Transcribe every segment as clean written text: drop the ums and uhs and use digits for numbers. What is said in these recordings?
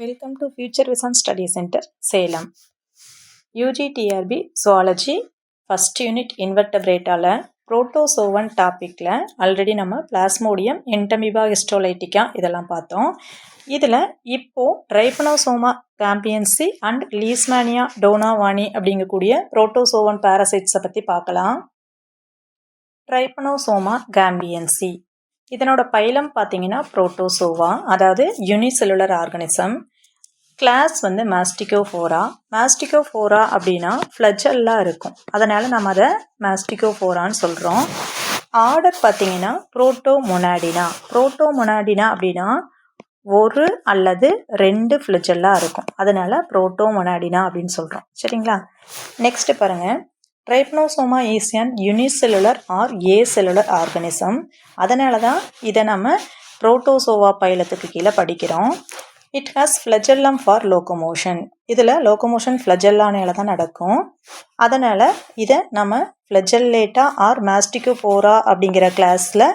Welcome to Future Vision Study Center, Salem. UGTRB Zoology First Unit Invertebrataல Protozoan டாப்பிக்கில் already நம்ம plasmodium என்டமிபா ஹிஸ்டோலைட்டிகா இதெல்லாம் பார்த்தோம். இதில் இப்போது ட்ரைபனோசோமா கேம்பியன்சி அண்ட் லீஸ்மேனியா டோனாவானி அப்படிங்கக்கூடிய புரோட்டோசோவன் பாரசைட்ஸை பற்றி பார்க்கலாம். ட்ரைபனோசோமா கேம்பியன்சி இதனோட பைலம் பார்த்தீங்கன்னா புரோட்டோசோவா, அதாவது யூனிசெல்லுலர் ஆர்கானிசம். கிளாஸ் வந்து மாஸ்டிகோஃபோரா. மாஸ்டிகோஃபோரா அப்படின்னா ஃப்ளஜெல்லாம் இருக்கும், அதனால் நம்ம அதை மாஸ்டிகோஃபோரான்னு சொல்கிறோம். ஆர்டர் பார்த்தீங்கன்னா புரோட்டோமொனாடினா. புரோட்டோமொனாடினா அப்படின்னா ஒரு அல்லது ரெண்டு ஃப்ளஜெல்லாம் இருக்கும், அதனால் புரோட்டோமொனாடினா அப்படின்னு சொல்கிறோம். சரிங்களா? நெக்ஸ்ட் பாருங்கள், trypanosoma is an unicellular or acellular organism. அதனால தான் இதை நம்ம புரோட்டோசோவா பைலத்துக்கு கீழே படிக்கிறோம். It has flagellum for locomotion. இதில் லோகோமோஷன் ஃப்ளஜெல்லானால தான் நடக்கும், அதனால் இதை நம்ம ஃப்ளஜெல்லேட்டா ஆர் மாஸ்டிகோஃபோரா அப்படிங்கிற கிளாஸில்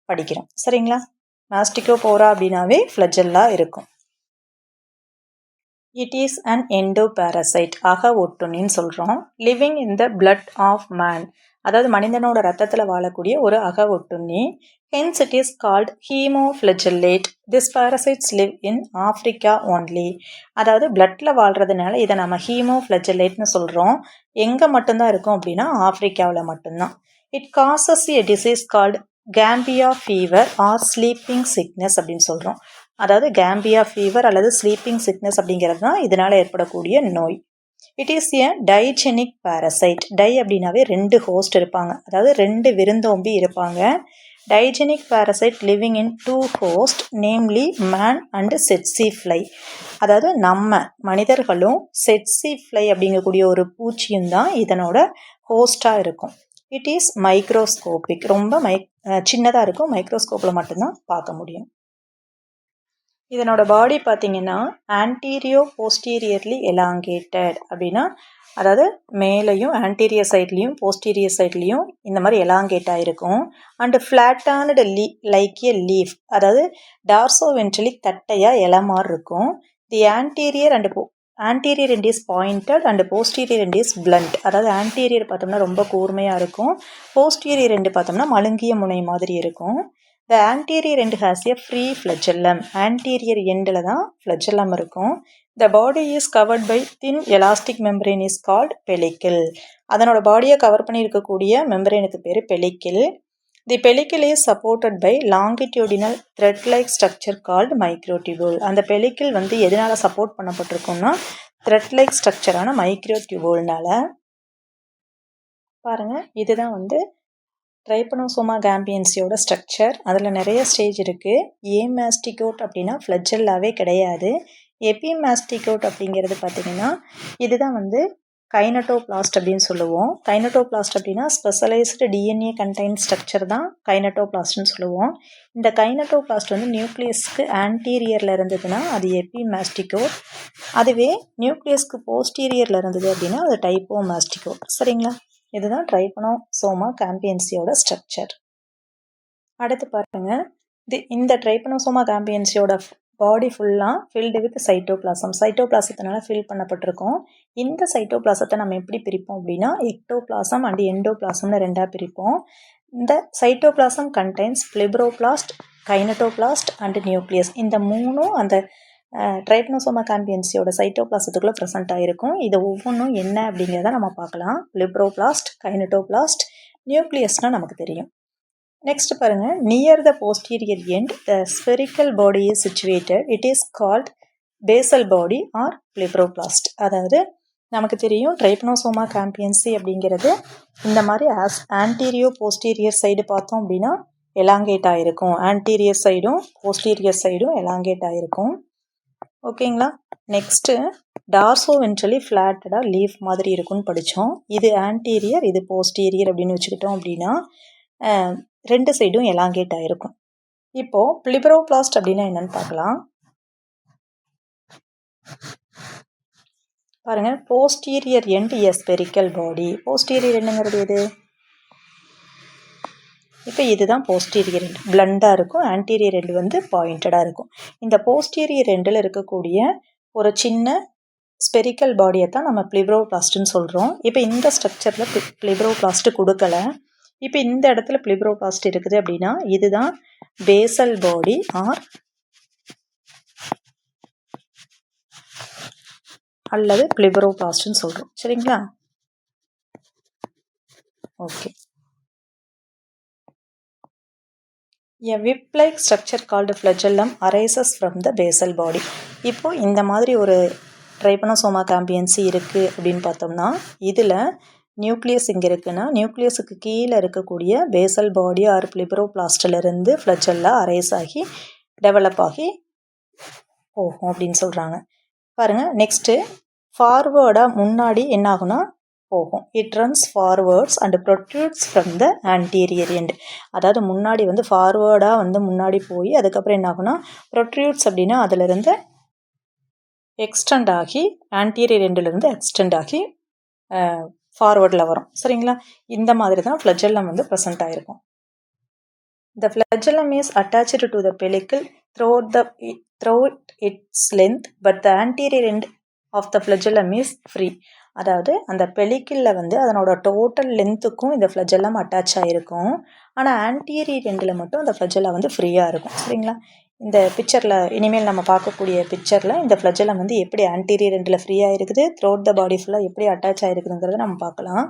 படிக்கிறோம். சரிங்களா? மாஸ்டிகோஃபோரா அப்படின்னாவே ஃப்ளஜெல்லா இருக்கும். இட் இஸ் அன் எண்டோபாரசைட், அக ஒட்டுண்ணின்னு சொல்கிறோம். Living in the blood of man, அதாவது மனிதனோட ரத்தத்தில் வாழக்கூடிய ஒரு அக ஒட்டுண்ணி. Hence it is called haemoflagellate. This parasites live in Africa only. அதாவது பிளட்டில் வாழ்கிறதுனால இதை நம்ம ஹீமோஃப்ளஜெல்லேட்னு சொல்கிறோம். எங்கே மட்டும்தான் இருக்கும் அப்படின்னா ஆஃப்ரிக்காவில் மட்டும்தான். It causes a disease called Gambia fever or sleeping sickness அப்படின்னு சொல்கிறோம். அதாவது கேம்பியா ஃபீவர் அல்லது ஸ்லீப்பிங் சிக்னஸ் அப்படிங்கிறது தான் இதனால் ஏற்படக்கூடிய நோய். It is a digenic parasite. Di அப்படின்னாவே ரெண்டு ஹோஸ்ட் இருப்பாங்க, அதாவது ரெண்டு விருந்தோம்பி இருப்பாங்க. Digenic parasite living in two host, namely man and tsetse fly. அதாவது நம்ம மனிதர்களும் செட்சி ஃப்ளை அப்படிங்கக்கூடிய ஒரு பூச்சியும் தான் இதனோட ஹோஸ்டாக இருக்கும். இட் இஸ் மைக்ரோஸ்கோபிக், ரொம்ப சின்னதாக இருக்கும், மைக்ரோஸ்கோப்பில் மட்டும்தான் பார்க்க முடியும். இதனோட பாடி பார்த்தீங்கன்னா ஆன்டீரியோ போஸ்டீரியர்லி எலாங்கேட்டட் அப்படின்னா, அதாவது மேலேயும் ஆன்டீரியர் சைட்லேயும் போஸ்டீரியர் சைட்லேயும் இந்த மாதிரி எலாங்கேட்டாக இருக்கும். And flattened like a leaf, அதாவது டார்சோ வென்ட்ரலி தட்டையாக இலை மாதிரி இருக்கும். The anterior end is pointed and posterior end is blunt. அதாவது ஆன்டீரியர் பார்த்தோம்னா ரொம்ப கூர்மையாக இருக்கும், போஸ்டீரியர் end பார்த்தோம்னா மழுங்கிய முனை மாதிரி இருக்கும். The anterior end has a free flagellum. Anterior endல தான் flagellum இருக்கும். The body is covered by thin elastic membrane is called pellicle. அதனோட பாடியை கவர் பண்ணி இருக்கக்கூடிய மெம்பரேனுக்கு பேர் pellicle. The pellicle is supported by longitudinal thread-like structure called microtubule. அந்த pellicle வந்து எதனால சப்போர்ட் பண்ணப்பட்டிருக்கும்னா thread-like structureஆன microtubule-னால. பாருங்க, இதுதான் வந்து ட்ரைபனோசோமா கேம்பியன்சியோட ஸ்ட்ரக்சர். அதில் நிறைய ஸ்டேஜ் இருக்குது. ஏமாஸ்டிகோட் அப்படின்னா ஃப்ளஜெல்லாவே கிடையாது. எபிமாஸ்டிகோட் அப்படிங்கிறது பார்த்திங்கன்னா இதுதான் வந்து கைனட்டோபிளாஸ்ட் அப்படின்னு சொல்லுவோம். கைனட்டோபிளாஸ்ட் அப்படின்னா ஸ்பெஷலைஸ்டு டிஎன்ஏ கண்டெய்ன் ஸ்ட்ரக்சர் தான் கைனட்டோபிளாஸ்ட்னு சொல்லுவோம். இந்த கைனட்டோபிளாஸ்ட் வந்து நியூக்ளியஸ்க்கு ஆன்டீரியரில் இருந்ததுன்னா அது எபிமாஸ்டிகோட், அதுவே நியூக்ளியஸ்க்கு போஸ்டீரியரில் இருந்தது அப்படின்னா அது டைப்போமாஸ்டிகோட். சரிங்களா? இதுதான் ட்ரைபனோசோமா கேம்பியன்சியோட ஸ்ட்ரக்சர். அடுத்து பாருங்க, இந்த ட்ரைபனோசோமா கேம்பியன்சியோட பாடி ஃபுல்லாக ஃபில்டு வித் சைட்டோபிளாசம். சைட்டோபிளாசத்தினால ஃபில் பண்ணப்பட்டிருக்கோம். இந்த சைட்டோபிளாசத்தை நம்ம எப்படி பிரிப்போம் அப்படின்னா எக்டோபிளாசம் அண்ட் எண்டோபிளாசம்னு ரெண்டாக பிரிப்போம். இந்த சைட்டோபிளாசம் கண்டெய்ன்ஸ் ஃபிப்ரோபிளாஸ்ட், கைனட்டோபிளாஸ்ட் அண்ட் நியூக்ளியஸ். இந்த மூணும் அந்த ட்ரைபனோசோமா கேம்பியன்சியோட சைட்டோபிளாசத்துக்குள்ளே ப்ரெசென்ட் ஆகிருக்கும். இது ஒவ்வொன்றும் என்ன அப்படிங்கிறத நம்ம பார்க்கலாம். ஃபிப்ரோபிளாஸ்ட், கைனட்டோபிளாஸ்ட், நியூக்ளியஸ்னால் நமக்கு தெரியும். நெக்ஸ்ட் பாருங்கள், near the posterior end the spherical body is situated. It is called basal body or fibroblast. அதாவது நமக்கு தெரியும் ட்ரைபனோசோமா கேம்பியன்சி அப்படிங்கிறது இந்த மாதிரி ஆன்டீரியோ போஸ்டீரியர் சைடு பார்த்தோம் அப்படின்னா எலாங்கேட் ஆகிருக்கும், ஆன்டீரியர் சைடும் போஸ்டீரியர் சைடும் எலாங்கேட் ஆகிருக்கும். ஓகேங்களா? நெக்ஸ்ட்டு டார்சோ வென்ட்ரலி ஃப்ளாட்டடாக லீஃப் மாதிரி இருக்குன்னு படித்தோம். இது ஆன்டீரியர், இது போஸ்டீரியர் அப்படின்னு வச்சுக்கிட்டோம் அப்படின்னா ரெண்டு சைடும் எலாங்கேட் ஆகிருக்கும். இப்போது ஃபிப்ரோபிளாஸ்ட் அப்படின்னா என்னன்னு பார்க்கலாம். பாருங்கள், posterior end a spherical body. Posterior எண்டுங்கிறது எது? இப்போ இதுதான் போஸ்டீரியர் எண்ட், பிளண்டாக இருக்கும். ஆன்டீரியர் எண்ட் வந்து பாயிண்டடாக இருக்கும். இந்த போஸ்டீரியர் எண்டில் இருக்கக்கூடிய ஒரு சின்ன ஸ்பெரிக்கல் பாடியை தான் நம்ம பிளிப்ரோபிளாஸ்ட்னு சொல்கிறோம். இப்போ இந்த ஸ்ட்ரக்சரில் பிளிப்ரோபிளாஸ்ட் கொடுக்கல. இப்போ இந்த இடத்துல பிளிப்ரோபிளாஸ்ட் இருக்குது அப்படின்னா இதுதான் பேசல் பாடி ஆர் அல்லது பிளிப்ரோபிளாஸ்ட்னு சொல்கிறோம். சரிங்களா? Okay. A whip-like structure called flagellum arises from the basal body. இப்போ இந்த மாதிரி ஒரு ட்ரைபனோசோமா கேம்பியன்சி இருக்குது அப்படின்னு பார்த்தோம்னா இதில் நியூக்ளியஸ் இங்கே இருக்குன்னா நியூக்ளியஸுக்கு கீழே இருக்கக்கூடிய Basel body R பிளிப்ரோபிளாஸ்டிலிருந்து flagella arise ஆகி டெவலப் ஆகி போகும் அப்படின்னு சொல்கிறாங்க. பாருங்கள், நெக்ஸ்ட்டு ஃபார்வேர்டாக முன்னாடி என்ன ஆகுனா போகும். It runs forwards and protrudes from the anterior end. அதாவது முன்னாடி வந்து ஃபார்வேர்டாக வந்து முன்னாடி போய் அதுக்கப்புறம் என்ன ஆகுனா ப்ரொட்ரூட்ஸ் அப்படின்னா அதிலிருந்து எக்ஸ்டெண்ட் ஆகி ஆன்டீரியர் எண்டிலிருந்து எக்ஸ்டெண்ட் ஆகி ஃபார்வேர்டில் வரும். சரிங்களா? இந்த மாதிரி தான் ஃப்ளஜெல்லம் வந்து ப்ரெசென்ட் ஆகிருக்கும். The flagellum is attached to the pellicle throughout its length, but the anterior end of the flagellum is free. அதாவது அந்த பெலிக்கிளில் வந்து அதனோட டோட்டல் லென்த்துக்கும் இந்த ஃப்ளஜெல்லம் அட்டாச் ஆகிருக்கும். ஆனால் ஆன்டீரியர் எண்டில் மட்டும் அந்த ஃப்ளஜெல்லா வந்து ஃப்ரீயாக இருக்கும். சரிங்களா? இந்த பிக்சரில் இனிமேல் நம்ம பார்க்கக்கூடிய பிக்சரில் இந்த ஃப்ளஜெல்லம் வந்து எப்படி ஆன்டீரியர் எண்டில் ஃப்ரீயாக இருக்குது, த்ரோட் த பாடி ஃபுல்லாக எப்படி அட்டாச் ஆகிருக்குதுங்கிறத நம்ம பார்க்கலாம்.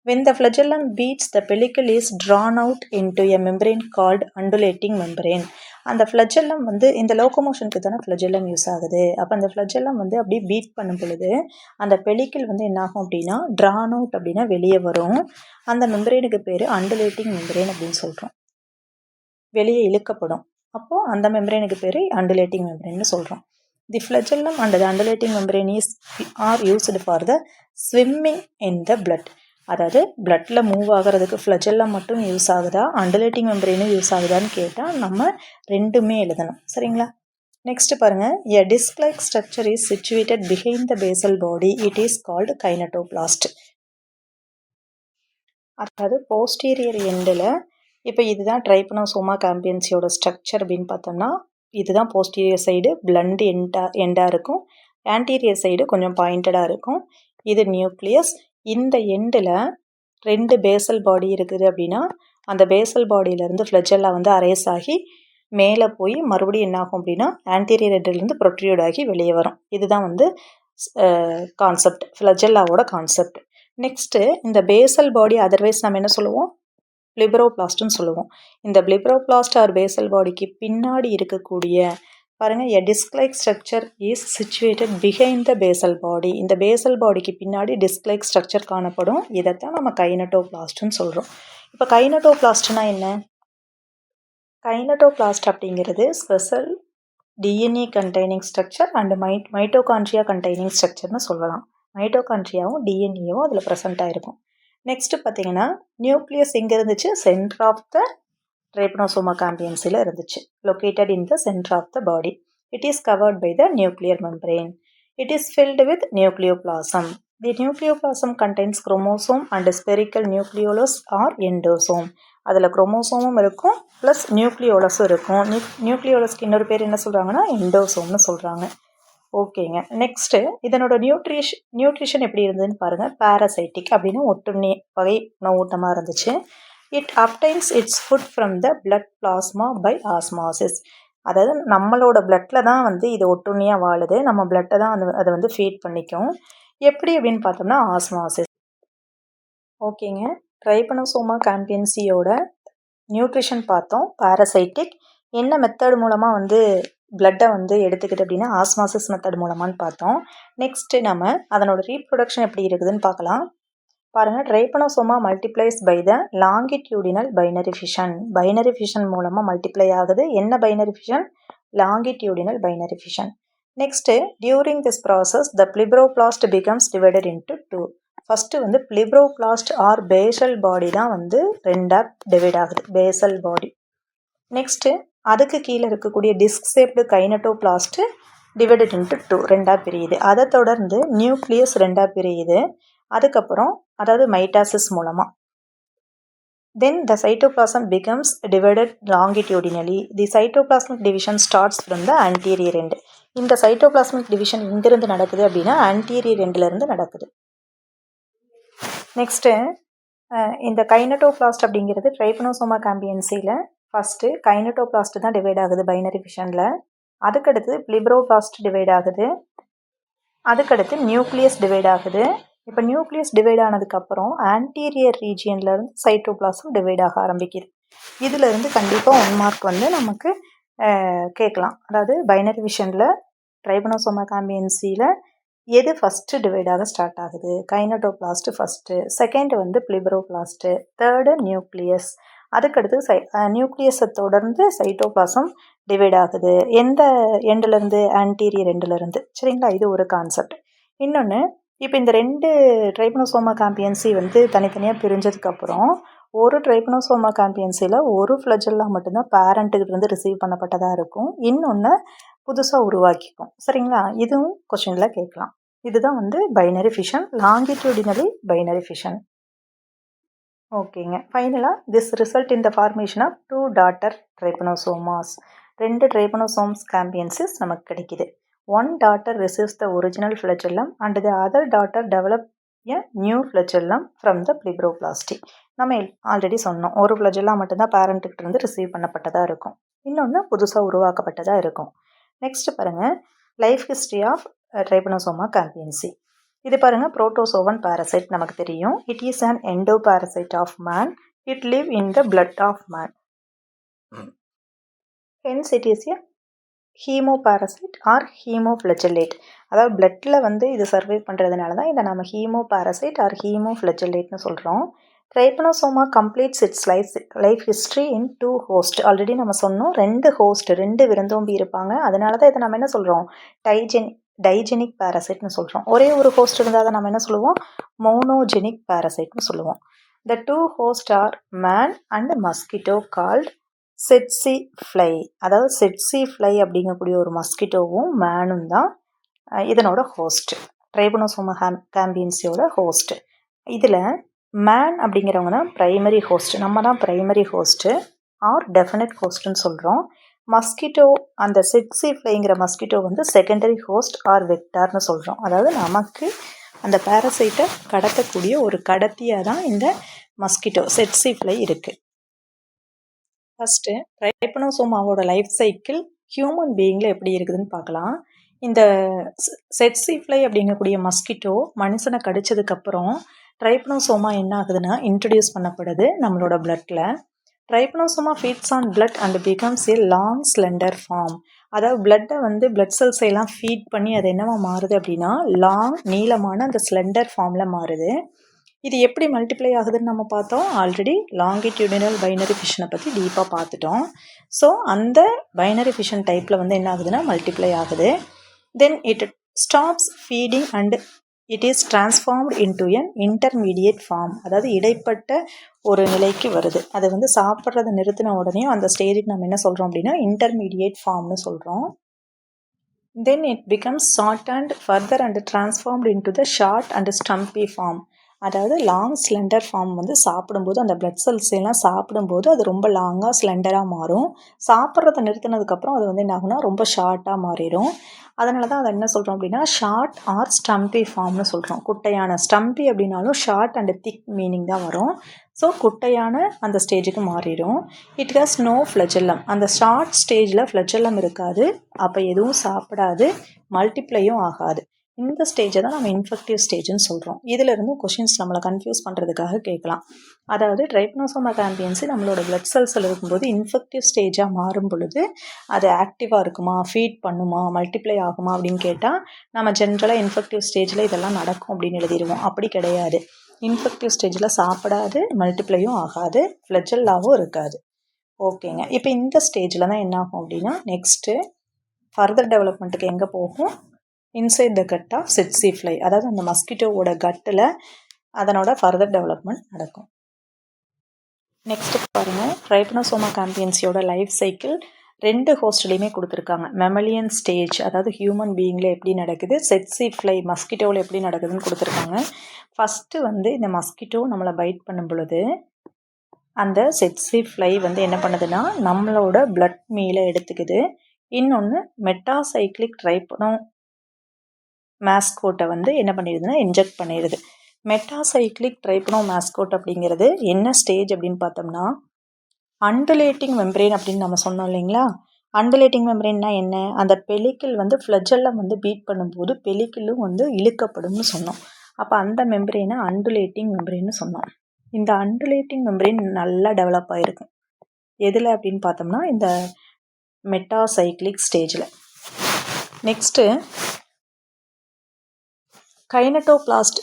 When the flagellum beats, the pellicle is drawn out into a membrane called undulating membrane. அந்த ஃப்ளஜெல்லம் வந்து இந்த லோக்கோமோஷனுக்கு தானே ஃப்ளஜெல்லம் யூஸ் ஆகுது. அப்போ அந்த ஃப்ளஜெல்லம் வந்து அப்படியே பீட் பண்ணும் பொழுது அந்த பெலிக்கிள் வந்து என்னாகும் அப்படின்னா ட்ரான் அவுட் அப்படின்னா வெளியே வரும். அந்த மெம்பரேனுக்கு பேர் அண்டுலேட்டிங் மெம்பரேன் அப்படின்னு சொல்கிறோம். வெளியே இழுக்கப்படும். அப்போது அந்த மெம்பரேனுக்கு பேர் அண்டுலேட்டிங் மெம்பரேன்னு சொல்கிறோம். The flagellum and the undulating membrane are used for the swimming in the blood. அதாவது பிளட்டில் மூவ் ஆகிறதுக்கு ஃப்ளஜெல்லாம் மட்டும் யூஸ் ஆகுதா, அண்டுலேட்டிங் மெம்பரேனும் யூஸ் ஆகுதான்னு கேட்டால் நம்ம ரெண்டுமே எழுதணும். சரிங்களா? நெக்ஸ்ட் பாருங்கள், a disc like structure is situated behind the basal body. It is called kinetoplast. அதாவது போஸ்டீரியர் எண்டில் இப்போ இதுதான் ட்ரைபனோசோமா கேம்பியன்சியோட ஸ்ட்ரக்சர் அப்படின்னு பார்த்தோம்னா இதுதான் போஸ்டீரியர் சைடு பிளண்ட் எண்டாக இருக்கும். ஆன்டீரியர் சைடு கொஞ்சம் பாயிண்டடாக இருக்கும். இது நியூக்ளியஸ். இந்த எண்டில் 2 பேசல் பாடி இருக்குது அப்படின்னா அந்த பேசல் பாடியிலேருந்து ஃப்ளஜெல்லா வந்து அரைஸ் ஆகி மேலே போய் மறுபடியும் என்னாகும் அப்படின்னா ஆன்டீரியர் எண்டிலேருந்து ப்ரொட்ரியூட் ஆகி வெளியே வரும். இதுதான் வந்து கான்செப்ட், ஃப்ளஜெல்லாவோட கான்செப்ட். நெக்ஸ்ட்டு இந்த பேசல் பாடி அதர்வைஸ் நம்ம என்ன சொல்லுவோம், பிளிப்ரோபிளாஸ்ட்னு சொல்லுவோம். இந்த பிளிப்ரோபிளாஸ்ட் ஆர் பேசல் பாடிக்கு பின்னாடி இருக்கக்கூடிய பாருங்கள், a disc like structure is situated behind the basal body. இந்த பேசல் பாடிக்கு பின்னாடி டிஸ்க் லைக் ஸ்ட்ரக்சர் காணப்படும். இதைத்தான் நம்ம கைனட்டோபிளாஸ்ட்னு சொல்கிறோம். இப்போ கைனட்டோபிளாஸ்ட்னா என்ன? கைனட்டோபிளாஸ்ட் அப்படிங்கிறது special DNA containing structure and mitochondria containing ஸ்ட்ரக்சர்னு சொல்லலாம். மைட்டோகாண்ட்ரியாவும் டிஎன்ஏவும் அதில் ப்ரெசென்ட் ஆகிருக்கும். நெக்ஸ்ட்டு பார்த்தீங்கன்னா நியூக்ளியஸ் எங்கே இருந்துச்சு? சென்டர் ஆஃப் த ட்ரைபனோசோமா கேம்பியன்சியில் இருந்துச்சு. Located in the centre of the body. It is covered by the nuclear membrane. It is filled with nucleoplasm. The nucleoplasm contains chromosome and spherical nucleolus or endosome. அதில் குரோமோசோமும் இருக்கும் plus நியூக்ளியோலஸும் இருக்கும். நியூக்ளியோலஸ்க்கு இன்னொரு பேர் என்ன சொல்கிறாங்கன்னா எண்டோசோம்னு சொல்கிறாங்க. ஓகேங்க. நெக்ஸ்ட்டு இதனோட நியூட்ரிஷன் எப்படி இருந்ததுன்னு பாருங்கள். பாராசைட்டிக் அப்படின்னு ஒட்டுண்ணி வகை உணவூட்டமாக இருந்துச்சு. It obtains its food from the blood plasma by osmosis. அதாவது நம்மளோட பிளட்டில் தான் வந்து இது ஒட்டுண்ணியாக வாழுது. நம்ம பிளட்டை தான் அதை வந்து ஃபீட் பண்ணிக்கும். எப்படி அப்படின்னு பார்த்தோம்னா ஆஸ்மாசிஸ். ஓகேங்க. ட்ரைபனோசோமா கேம்பியன்சியோட நியூட்ரிஷன் பார்த்தோம். பாராசைட்டிக் என்ன மெத்தட் மூலமாக வந்து பிளட்டை வந்து எடுத்துக்கிட்டு அப்படின்னா ஆஸ்மாசிஸ் மெத்தட் மூலமானு பார்த்தோம். நெக்ஸ்ட்டு நம்ம அதனோட ரீப்ரொடக்ஷன் எப்படி இருக்குதுன்னு பார்க்கலாம். பாருங்கள், trypanosoma multiplies by the longitudinal binary fission. Binary fission மூலமாக மல்டிப்ளை ஆகுது. என்ன binary fission? Longitudinal binary fission. Next during this process the blepharoplast becomes divided into 2. First வந்து பிளிப்ரோபிளாஸ்ட் ஆர் பேசல் பாடி தான் வந்து ரெண்டாக டிவைட் ஆகுது, பேசல் பாடி. நெக்ஸ்ட்டு அதுக்கு கீழே இருக்கக்கூடிய டிஸ்க் ஷேப்டு கைனட்டோபிளாஸ்ட்டு டிவைடட் இன்ட்டு 2 ரெண்டாக பிரியுது. அதை தொடர்ந்து நியூக்ளியஸ் ரெண்டாக பிரியுது. அதுக்கப்புறம் அதாவது மைட்டாசிஸ் மூலமாக Then the cytoplasm becomes divided longitudinally. The cytoplasmic division starts from the anterior end. இந்த cytoplasmic division எங்கிருந்து நடக்குது அப்படின்னா anterior endல இருந்து நடக்குது. நெக்ஸ்ட்டு இந்த கைனட்டோபிளாஸ்ட் அப்படிங்கிறது ட்ரைபனோசோமா கேம்பியன்சியில் ஃபஸ்ட்டு கைனட்டோபிளாஸ்ட் தான் டிவைட் ஆகுது பைனரி ஃபிஷனில். அதுக்கடுத்து பிளிப்ரோபிளாஸ்ட் டிவைட் ஆகுது. அதுக்கடுத்து நியூக்ளியஸ் டிவைட் ஆகுது. இப்போ நியூக்ளியஸ் டிவைட் ஆனதுக்கப்புறம் ஆன்டீரியர் ரீஜியன்லேருந்து சைட்டோபிளாசம் டிவைட் ஆக ஆரம்பிக்குது. இதிலிருந்து கண்டிப்பாக 1 மார்க் வந்து நமக்கு கேட்கலாம். அதாவது பைனரி விஷனில் ட்ரைபனோசோமா கேம்பியன்சியில் எது ஃபஸ்ட்டு டிவைட் ஆக ஸ்டார்ட் ஆகுது? கைனட்டோபிளாஸ்ட்டு ஃபஸ்ட்டு, செகண்ட் வந்து பிளிப்ரோபிளாஸ்ட்டு, தேர்டு நியூக்ளியஸ், அதுக்கடுத்து நியூக்ளியஸை தொடர்ந்து சைட்டோபிளாசம் டிவைட் ஆகுது. எந்த எண்டுலேருந்து? ஆன்டீரியர் எண்டுலேருந்து. சரிங்களா? இது ஒரு கான்செப்ட். இன்னொன்று, இப்போ இந்த 2 ட்ரைபனோசோமா கேம்பியன்சி வந்து தனித்தனியாக பிரிஞ்சதுக்கப்புறம் ஒரு ட்ரைபனோசோமா கேம்பியன்சியில் ஒரு ஃப்ளஜெல்லா மட்டும்தான் பேரண்ட்டுக்கிட்டேருந்து ரிசீவ் பண்ணப்பட்டதாக இருக்கும். இன்னொன்று புதுசாக உருவாக்கிக்கும். சரிங்களா? இதுவும் கொஷினில் கேட்கலாம். இதுதான் வந்து binary fission, longitudinally binary fission. ஓகேங்க. ஃபைனலாக this result in the formation of 2 daughter trypanosomas. 2 trypanosomes gambiense நமக்கு கிடைக்குது. 1 daughter receives the original flagellum and the other daughter develop a new flagellum from the pleuroplasty. நம்ம already சொன்னோம், ஒரு flagella மட்டும்தான் பேரண்ட்டுக்கிட்ட இருந்து receive பண்ணப்பட்டதாக இருக்கும். இன்னொன்று புதுசாக உருவாக்கப்பட்டதாக இருக்கும். நெக்ஸ்ட் பாருங்கள், life history of Trypanosoma gambiense. இது பாருங்கள், புரோட்டோசோவன் பாரசைட் நமக்கு தெரியும். It is an endoparasite of man. It live in the blood of man. Hence it is a haemoparasite or haemoflagellate. அதாவது பிளட்டில் வந்து இது சர்வை பண்ணுறதுனால தான் இதை நம்ம ஹீமோபாரசைட் ஆர் ஹீமோஃப்ளஜெல்லேட்னு சொல்கிறோம். Trypanosoma completes its life history in 2 host. Already நம்ம சொன்னோம், 2 ஹோஸ்ட், 2 விருந்தோம்பி இருப்பாங்க. அதனால தான் இதை நம்ம என்ன சொல்கிறோம்? டைஜெனிக் பாரசைட்னு சொல்கிறோம். ஒரே ஒரு ஹோஸ்ட் இருந்தால் தான் நம்ம என்ன சொல்லுவோம்? மோனோஜெனிக் பாரசைட்னு சொல்லுவோம். The 2 host are man and mosquito called tsetse fly. அதாவது செட்சி ஃப்ளை அப்படிங்கக்கூடிய ஒரு மஸ்கிட்டோவும் மேனும் தான் இதனோட ஹோஸ்ட், ட்ரைபனோசோமா கேம்பியன்சியோட ஹோஸ்ட். இதில் மேன் அப்படிங்கிறவங்க தான் ப்ரைமரி ஹோஸ்ட், நம்ம தான் ப்ரைமரி ஹோஸ்ட்டு ஆர் டெஃபினட் ஹோஸ்ட்டுன்னு சொல்கிறோம். மஸ்கிட்டோ, அந்த செட்சி ஃப்ளைங்கிற மஸ்கிட்டோ வந்து செகண்டரி ஹோஸ்ட் ஆர் வெக்டார்னு சொல்கிறோம். அதாவது நமக்கு அந்த பேரசைட்டை கடத்தக்கூடிய ஒரு கடத்தியாக தான் இந்த மஸ்கிட்டோ செட்சி ஃப்ளை இருக்குது. ஃபஸ்ட்டு ட்ரைபனோசோமாவோட லைஃப் சைக்கிள் ஹியூமன் பீயிங்கில் எப்படி இருக்குதுன்னு பார்க்கலாம். இந்த செட்சி ஃப்ளை அப்படிங்கக்கூடிய மஸ்கிட்டோ மனுஷனை கடிச்சதுக்கப்புறம் ட்ரைபனோசோமா என்ன ஆகுதுன்னா இன்ட்ரடியூஸ் பண்ணப்படுது நம்மளோட பிளட்டில். Trypanosoma feeds on blood and becomes a long slender form. அதாவது பிளட்டை வந்து பிளட் செல்ஸ் எல்லாம் ஃபீட் பண்ணி அது என்னவா மாறுது அப்படின்னா லாங் நீளமான அந்த ஸ்லெண்டர் ஃபார்மில் மாறுது. இது எப்படி மல்டிப்ளை ஆகுதுன்னு நம்ம பார்த்தோம். ஆல்ரெடி லாங்கிடியூடினல் பைனரி ஃபிஷனை பற்றி டீப்பாக பார்த்துட்டோம். ஸோ அந்த பைனரி ஃபிஷன் டைப்பில் வந்து என்ன ஆகுதுன்னா மல்டிப்ளை ஆகுது. Then it stops feeding and it is transformed into an intermediate form. அதாவது இடைப்பட்ட ஒரு நிலைக்கு வருது. அதை வந்து சாப்பிட்றத நிறுத்தின உடனே அந்த ஸ்டேஜுக்கு நம்ம என்ன சொல்கிறோம் அப்படின்னா இன்டர்மீடியேட் ஃபார்ம்னு சொல்கிறோம். Then it becomes short and further and transformed into the short and stumpy form. அதாவது லாங் ஸ்லெண்டர் ஃபார்ம் வந்து சாப்பிடும்போது அந்த பிளட் செல்ஸ் எல்லாம் சாப்பிடும்போது அது ரொம்ப லாங்காக ஸ்லெண்டராக மாறும். சாப்பிட்றத நிறுத்தினதுக்கப்புறம் அது வந்து என்ன ஆகுனா ரொம்ப ஷார்ட்டாக மாறிடும். அதனால தான் அதை என்ன சொல்கிறோம் அப்படின்னா ஷார்ட் ஆர் ஸ்டம்பி ஃபார்ம்னு சொல்கிறோம். குட்டையான, ஸ்டம்பி அப்படின்னாலும் ஷார்ட் அண்ட் திக் மீனிங் தான் வரும். ஸோ குட்டையான அந்த ஸ்டேஜுக்கு மாறிடும். It has no flagellum. அந்த ஷார்ட் ஸ்டேஜில் ஃப்ளஜெல்லம் இருக்காது. அப்போ எதுவும் சாப்பிடாது, மல்டிப்ளையும் ஆகாது. இந்த ஸ்டேஜை தான் நம்ம இன்ஃபெக்டிவ் ஸ்டேஜ்னு சொல்கிறோம். இதிலிருந்து கொஷின்ஸ் நம்மளை கன்ஃபியூஸ் பண்ணுறதுக்காக கேட்கலாம். அதாவது ட்ரைபனோசோமா கேம்பியன்சி நம்மளோட பிளட் செல்ஸில் இருக்கும்போது இன்ஃபெக்டிவ் ஸ்டேஜாக மாறும் பொழுது அது ஆக்டிவாக இருக்குமா, ஃபீட் பண்ணுமா, மல்டிப்ளை ஆகுமா அப்படின்னு கேட்டால் நம்ம ஜென்ரலாக இன்ஃபெக்டிவ் ஸ்டேஜில் இதெல்லாம் நடக்கும் அப்படின்னு எழுதிடுவோம். அப்படி கிடையாது. இன்ஃபெக்டிவ் ஸ்டேஜில் சாப்பிடாது, மல்டிப்ளையும் ஆகாது, ஃப்ளஜெல்லாவும் இருக்காது. ஓகேங்க. இப்போ இந்த ஸ்டேஜில் தான் என்ன ஆகும் அப்படின்னா நெக்ஸ்ட்டு ஃபர்தர் டெவலப்மெண்ட்டுக்கு எங்கே போகும்? Inside the gut of tsetse fly. அதாவது அந்த மஸ்கிட்டோவோட கட்டில் அதனோட ஃபர்தர் டெவலப்மெண்ட் நடக்கும். நெக்ஸ்ட்டு பாருங்கள், ட்ரைபனோசோமா கேம்பியன்சியோட லைஃப் சைக்கிள் 2 ஹோஸ்ட்லேயுமே கொடுத்துருக்காங்க. மெமலியன் ஸ்டேஜ், அதாவது ஹியூமன் பீயிங்கில் எப்படி நடக்குது, செட்சி ஃப்ளை மஸ்கிட்டோவில் எப்படி நடக்குதுன்னு கொடுத்துருக்காங்க. ஃபஸ்ட்டு வந்து இந்த மஸ்கிட்டோ நம்மளை பைட் பண்ணும் பொழுது அந்த செட்சி ஃப்ளை வந்து என்ன பண்ணுதுன்னா நம்மளோட பிளட் மீலை எடுத்துக்குது. இன்னொன்று மெட்டாசைக்ளிக் ட்ரைப்பனோ மேஸ்கோட்டை வந்து என்ன பண்ணிடுதுன்னா இன்ஜெக்ட் பண்ணிடுது. மெட்டாசைக்ளிக் ட்ரைப்பனோ மேஸ்கோட் அப்படிங்கிறது என்ன ஸ்டேஜ் அப்படின்னு பார்த்தோம்னா அண்டுலேட்டிங் மெம்பரேன் அப்படின்னு நம்ம சொன்னோம் இல்லைங்களா. அண்டுலேட்டிங் மெம்பரேன்னா என்ன, அந்த பெலிக்கிள் வந்து ஃப்ளஜெல்லம் வந்து பீட் பண்ணும்போது பெலிக்கிளும் வந்து இழுக்கப்படும்னு சொன்னோம். அப்போ அந்த மெம்பரேனை அண்டுலேட்டிங் மெம்பரேன்னு சொன்னோம். இந்த அண்டுலேட்டிங் மெம்பரேன் நல்லா டெவலப் ஆகிருக்கும் எதில் அப்படின்னு பார்த்தோம்னா இந்த மெட்டாசைக்ளிக் ஸ்டேஜில். நெக்ஸ்ட்டு கைனட்டோபிளாஸ்ட்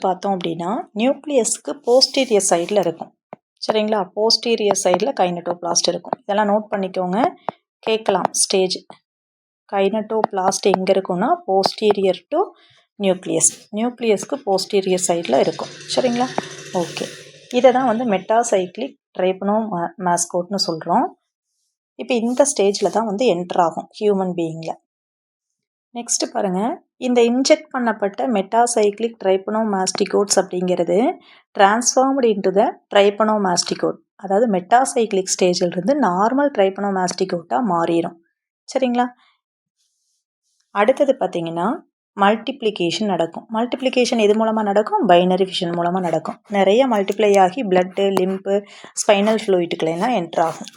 பார்த்தோம் அப்படின்னா நியூக்ளியஸ்க்கு போஸ்டீரியர் சைடில் இருக்கும். சரிங்களா, போஸ்டீரியர் சைடில் கைனட்டோபிளாஸ்ட் இருக்கும். இதெல்லாம் நோட் பண்ணிக்கோங்க, கேட்கலாம் ஸ்டேஜ். கைனட்டோபிளாஸ்ட் எங்கே இருக்குன்னா போஸ்டீரியர் டு நியூக்ளியஸ்க்கு போஸ்டீரியர் சைடில் இருக்கும். சரிங்களா, ஓகே. இதை தான் வந்து மெட்டாசைக்ளிக் ட்ரைப்பனோ மேஸ்கோட்னு சொல்கிறோம். இப்போ இந்த ஸ்டேஜில் தான் வந்து என்டர் ஆகும் ஹியூமன் பீயிங்கில். நெக்ஸ்ட்டு பாருங்கள், இந்த இன்ஜெக்ட் பண்ணப்பட்ட மெட்டாசைக்ளிக் ட்ரைப்பனோமாஸ்டிகோட்ஸ் அப்படிங்கிறது டிரான்ஸ்ஃபார்ம்டு இன்டு த ட்ரைப்பனோமாஸ்டிகோட், அதாவது மெட்டாசைக்ளிக் ஸ்டேஜிலிருந்து நார்மல் ட்ரைப்பனோமாஸ்டிகோட்டாக மாறிடும். சரிங்களா, அடுத்தது பார்த்தீங்கன்னா மல்டிப்ளிகேஷன் நடக்கும். மல்டிப்ளிகேஷன் எது மூலமாக நடக்கும், பைனரி ஃபிஷன் மூலமாக நடக்கும். நிறைய மல்டிப்ளை ஆகி பிளட்டு, லிம்பு, ஸ்பைனல் ஃப்ளூயிட்டுக்கெல்லாம் என்ட்ரு ஆகும்.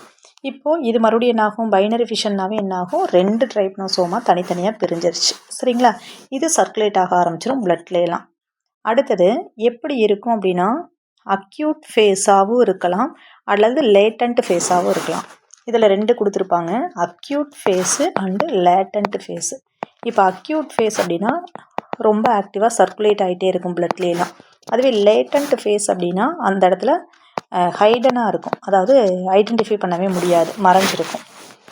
இப்போது இது மறுபடியும் என்னாகும், பைனரி ஃபிஷன்னாவே என்னாகும், 2 ட்ரைப்னோசோமா தனித்தனியாக பிரிஞ்சிருச்சு. சரிங்களா, இது சர்க்குலேட் ஆக ஆரம்பிச்சிடும் பிளட்லேலாம். அடுத்தது எப்படி இருக்கும் அப்படின்னா அக்யூட் ஃபேஸாகவும் இருக்கலாம் அல்லது லேட்டன்ட் ஃபேஸாகவும் இருக்கலாம். இதில் 2 கொடுத்துருப்பாங்க, acute phase and latent phase. இப்போ அக்யூட் ஃபேஸ் அப்படின்னா ரொம்ப ஆக்டிவாக சர்க்குலேட் ஆகிட்டே இருக்கும் பிளட்லேலாம். அதுவே லேட்டன்ட் ஃபேஸ் அப்படின்னா அந்த இடத்துல ஹைடனாக இருக்கும், அதாவது ஐடென்டிஃபை பண்ணவே முடியாது, மறைஞ்சிருக்கும்.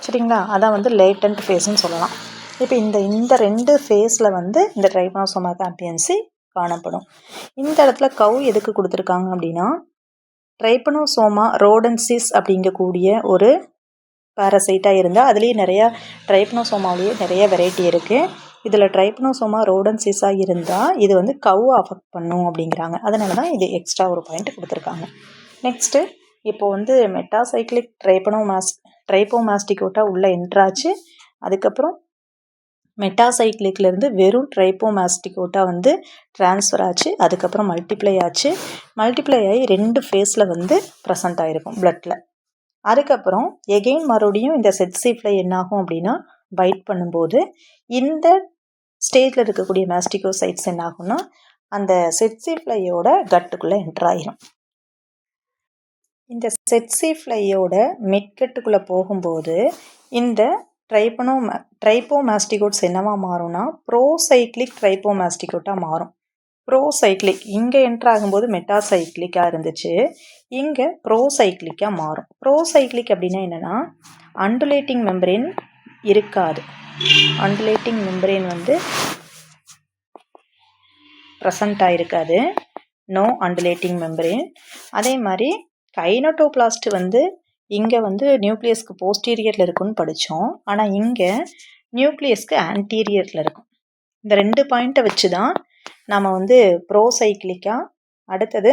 சரிங்களா, அதான் வந்து லேட்டன்ட் ஃபேஸ்ன்னு சொல்லலாம். இப்போ இந்த 2 ஃபேஸில் வந்து இந்த ட்ரைப்பனோசோமா சாம்பியன்சி காணப்படும். இந்த இடத்துல கவ் எதுக்கு கொடுத்துருக்காங்க அப்படின்னா ட்ரைப்பனோசோமா ரோடன்சிஸ் அப்படிங்கக்கூடிய ஒரு பாரசைட்டாக இருந்தால் அதுலேயே நிறையா ட்ரைப்பனோசோமாவிலேயே நிறைய வெரைட்டி இருக்குது. இதில் ட்ரைப்பனோசோமா ரோடன்சிஸாக இருந்தால் இது வந்து கவ் அஃபெக்ட் பண்ணும் அப்படிங்கிறாங்க. அதனால தான் இது எக்ஸ்ட்ரா ஒரு பாயிண்ட் கொடுத்துருக்காங்க. நெக்ஸ்ட்டு இப்போ வந்து மெட்டாசைக்ளிக் ட்ரைப்போமாஸ்டிகோட்டா உள்ளே என்ட்ராச்சு. அதுக்கப்புறம் மெட்டாசைக்ளிக்லேருந்து வெறும் ட்ரைப்போமாஸ்டிகோட்டா வந்து ட்ரான்ஸ்ஃபர் ஆச்சு. அதுக்கப்புறம் மல்டிப்ளை ஆச்சு. மல்டிப்ளை ஆகி 2 ஃபேஸில் வந்து ப்ரெசண்ட் ஆகிருக்கும் பிளட்டில். அதுக்கப்புறம் எகெயின் மறுபடியும் இந்த செட்சி ஃப்ளை என்னாகும் அப்படின்னா பைட் பண்ணும்போது இந்த ஸ்டேஜில் இருக்கக்கூடிய மாஸ்டிகோசைட்ஸ் என்னாகும்னா அந்த செட்சி ஃப்ளையோட கட்டுக்குள்ளே என்டர் ஆகிரும். இந்த செட்சி ஃப்ளையோட மிட்கட்டுக்குள்ளே போகும்போது இந்த ட்ரைப்போமாஸ்டிகோட்ஸ் என்னவா மாறும்னா ப்ரோசைக்ளிக் ட்ரைப்போமாஸ்டிகோட்டாக மாறும். ப்ரோசைக்ளிக் இங்கே என்ட்ரு ஆகும்போது மெட்டாசைக்ளிக்காக இருந்துச்சு, இங்கே ப்ரோசைக்ளிக்காக மாறும். ப்ரோசைக்ளிக் அப்படின்னா என்னென்னா அண்டுலேட்டிங் மெம்பரேன் இருக்காது. அண்டுலேட்டிங் மெம்பரேன் வந்து ப்ரெசண்ட்டாக இருக்காது, நோ அண்டுலேட்டிங் மெம்பரேன். அதே மாதிரி கைனட்டோபிளாஸ்ட் வந்து இங்கே வந்து நியூக்ளியஸ்க்கு போஸ்டீரியரில் இருக்குன்னு படித்தோம், ஆனால் இங்கே நியூக்ளியஸ்க்கு ஆன்டீரியரில் இருக்கும். இந்த 2 பாயிண்ட்டை வச்சு தான் நம்ம வந்து ப்ரோசைக்ளிக்கா அடுத்தது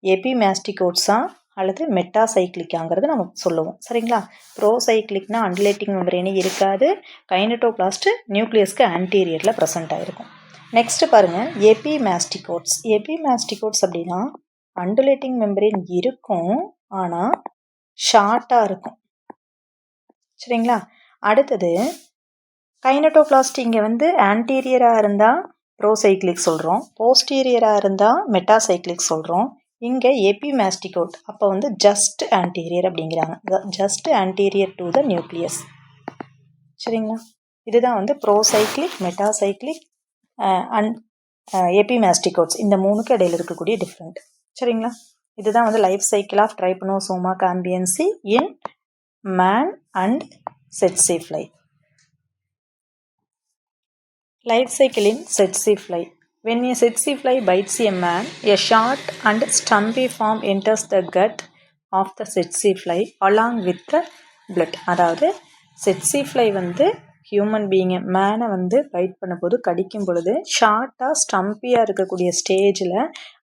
எபிமாஸ்டிகோட்ஸா அல்லது மெட்டாசைக்ளிக்காங்கிறது நம்ம சொல்லுவோம். சரிங்களா, ப்ரோசைக்ளிக்னா அண்டுலேட்டிங் மெம்பரேனே இருக்காது, கைனட்டோபிளாஸ்ட் நியூக்ளியஸ்க்கு ஆன்டீரியரில் ப்ரெசண்ட் ஆகிருக்கும். நெக்ஸ்ட்டு பாருங்கள் எபிமாஸ்டிகோட்ஸ் அப்படின்னா அண்டுலேட்டிங் மெம்பரேன் இருக்கும், ஆனால் ஷார்ட்டாக இருக்கும். சரிங்களா, அடுத்தது கைனட்டோபிளாஸ்ட் இங்கே வந்து ஆன்டீரியராக இருந்தால் ப்ரோசைக்ளிக் சொல்கிறோம், போஸ்டீரியராக இருந்தால் மெட்டாசைக்ளிக் சொல்கிறோம். இங்கே எபிமாஸ்டிகோட் அப்போ வந்து ஜஸ்ட் ஆன்டீரியர் அப்படிங்கிறாங்க, just anterior to the nucleus. சரிங்களா, இதுதான் வந்து ப்ரோசைக்ளிக், மெட்டாசைக்ளிக் அண்ட் எபிமாஸ்டிகோட்ஸ் இந்த 3க்கு இடையில் இருக்கக்கூடிய டிஃப்ரெண்ட். சரிங்களா, இதுதான் வந்து life cycle of Trypanosoma gambiense in man and tsetse fly. Life cycle in tsetse fly. When a tsetse fly bites a man, a short and stumpy form enters the gut of the tsetse fly along with the blood. அதாவது tsetse fly வந்து human பீயிங்கை மேனை வந்து byte பண்ணும்போது கடிக்கும் பொழுது ஷார்ட்டாக ஸ்டம்பியாக இருக்கக்கூடிய ஸ்டேஜில்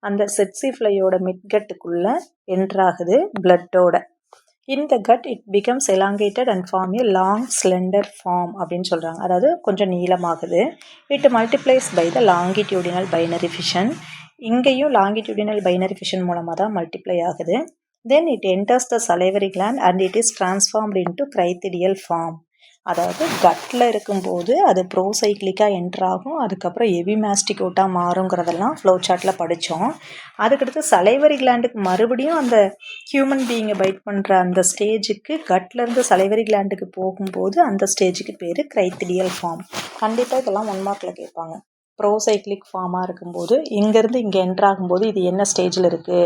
அந்த செட்சி ஃப்ளையோட மிட்கட்டுக்குள்ளே என்ட்ராகுது பிளட்டோட. In the gut it becomes elongated and form a long slender form அப்படின்னு சொல்கிறாங்க. அதாவது கொஞ்சம் நீளமாகுது. It multiplies by the longitudinal binary fission. இங்கேயும் லாங்கிடியூடினல் பைனரி ஃபிஷன் மூலமாக தான் மல்டிப்ளை ஆகுது. Then it enters the salivary gland and it is transformed into crithidial form. அதாவது கட்டில் இருக்கும்போது அது ப்ரோசைக்ளிக்காக என்ட்ராகும், அதுக்கப்புறம் எபிமாஸ்டிகோட்டாக மாறுங்கிறதெல்லாம் ஃப்ளோ சார்ட்டில் படித்தோம். அதுக்கடுத்து சலைவரி கிளாண்டுக்கு மறுபடியும் அந்த ஹியூமன் பீயிங்கை பைட் பண்ணுற அந்த ஸ்டேஜுக்கு கட்லேருந்து சலைவரி கிளாண்டுக்கு போகும்போது அந்த ஸ்டேஜுக்கு பேர் கிரைத்திடியல் ஃபார்ம். கண்டிப்பாக இதெல்லாம் 1 மார்க்கில் கேட்பாங்க. ப்ரோசைக்ளிக் ஃபார்மாக இருக்கும்போது இங்கேருந்து இங்கே என்ட்ராகும்போது இது என்ன ஸ்டேஜில் இருக்குது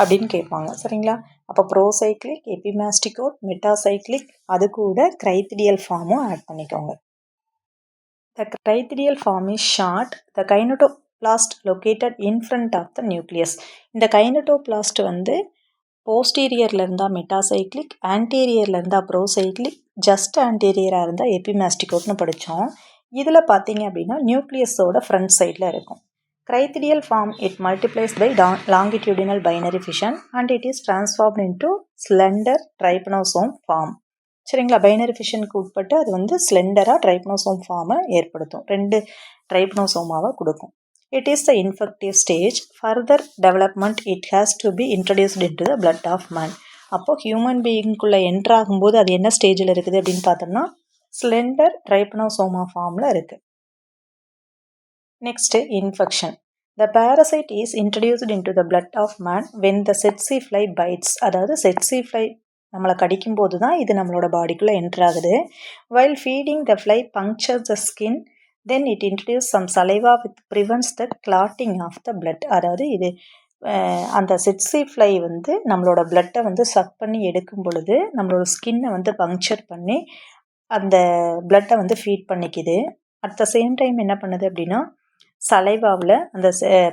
அப்படின்னு கேட்பாங்க. சரிங்களா? அப்போ ப்ரோசைக்ளிக், எபிமாஸ்டிகோட், மெட்டாசைக்ளிக், அது கூட கிரைத்திடியல் ஃபார்மும் ஆட் பண்ணிக்கோங்க. The crithidial form is short. The kinetoplast located in front of the nucleus. இந்த கைனட்டோபிளாஸ்ட் வந்து போஸ்டீரியரில் இருந்தால் மெட்டாசைக்ளிக், ஆன்டீரியரில் இருந்தால் ப்ரோசைக்ளிக், ஜஸ்ட் ஆன்டீரியராக இருந்தால் எபிமாஸ்டிகோட்னு படித்தோம். இதில் பார்த்தீங்க அப்படின்னா நியூக்ளியஸோட ஃப்ரண்ட் சைடில் இருக்கும். Criterial form, it multiplies by longitudinal binary fission and it is transformed into slender trypanosome form. சரிங்களா? பைனரி ஃபிஷனுக்கு உட்பட்டு அது வந்து ஸ்லெண்டராக ட்ரைப்னோசோம் ஃபார்மை ஏற்படுத்தும். 2 ட்ரைப்னோசோமாவை கொடுக்கும். It is the infective stage. Further development it has to be introduced into the blood of man. அப்போது human பீயிங்குள்ளே என்ட்ராகும்போது அது என்ன ஸ்டேஜில் இருக்குது அப்படின்னு பார்த்தோம்னா ஸ்லெண்டர் ட்ரைப்னோசோமா ஃபார்மில் இருக்குது. Next, infection. The parasite is introduced into the blood of man when the tsetse fly bites. அதாவது tsetse fly நம்மளை கடிக்கும் போது தான் இது நம்மளோட பாடிக்குள்ளே என்டர் ஆகுது. While feeding, the fly punctures the skin. Then it introduces some saliva which prevents the clotting of the blood. அதாவது இது அந்த tsetse fly வந்து நம்மளோட பிளட்டை வந்து சக் பண்ணி எடுக்கும் பொழுது நம்மளோட ஸ்கின்னை வந்து பங்க்சர் பண்ணி அந்த பிளட்டை வந்து ஃபீட் பண்ணிக்குது. அட் த சேம் டைம் என்ன பண்ணுது அப்படின்னா சலைவாவில் அந்த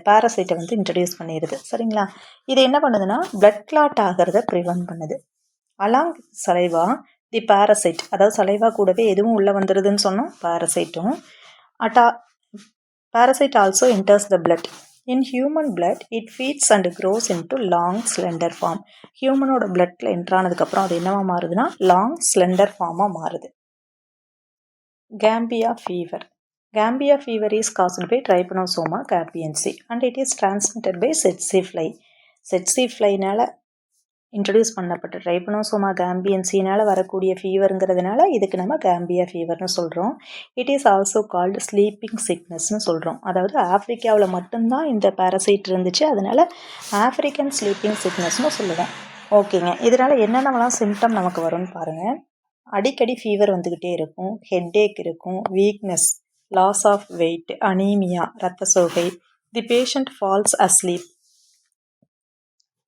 பேரசைட்டை வந்து இன்ட்ரடியூஸ் பண்ணிடுது. சரிங்களா? இது என்ன பண்ணுதுன்னா பிளட் கிளாட் ஆகிறத ப்ரிவென்ட் பண்ணுது. அலாங் சலைவா தி பேரசைட், அதாவது சலைவா கூடவே எதுவும் உள்ளே வந்துடுதுன்னு சொன்னோம், பேரசைட்டும். Parasite also enters the blood. In human blood it feeds and grows into long slender form. ஹியூமனோட பிளட்டில் என்ட்ரானதுக்கப்புறம் அது என்னவா மாறுதுன்னா லாங் ஸ்லெண்டர் ஃபார்மாக மாறுது. Gambia fever. Gambia fever is caused by Trypanosoma gambiense and it is transmitted by tsetse fly. tsetse flyனால introduce பண்ணப்பட்ட ட்ரைபனோசோமா கேம்பியன்சினால் வரக்கூடிய ஃபீவருங்கிறதுனால இதுக்கு நம்ம கேம்பியா ஃபீவர்னு சொல்கிறோம். It is also called sleeping சிக்னஸ்னு சொல்கிறோம். அதாவது ஆஃப்ரிக்காவில் மட்டும்தான் இந்த பேரசைட் இருந்துச்சு, அதனால் ஆஃப்ரிக்கன் ஸ்லீப்பிங் சிக்னஸ்னு சொல்லுவோம். ஓகேங்க. இதனால் என்னென்னலாம் சிம்டம் நமக்கு வரும்னு பாருங்கள். அடிக்கடி ஃபீவர் வந்துக்கிட்டே இருக்கும், ஹெட்டேக் இருக்கும், weakness, loss of weight, anaemia, ரத்த சோகை, the patient falls asleep.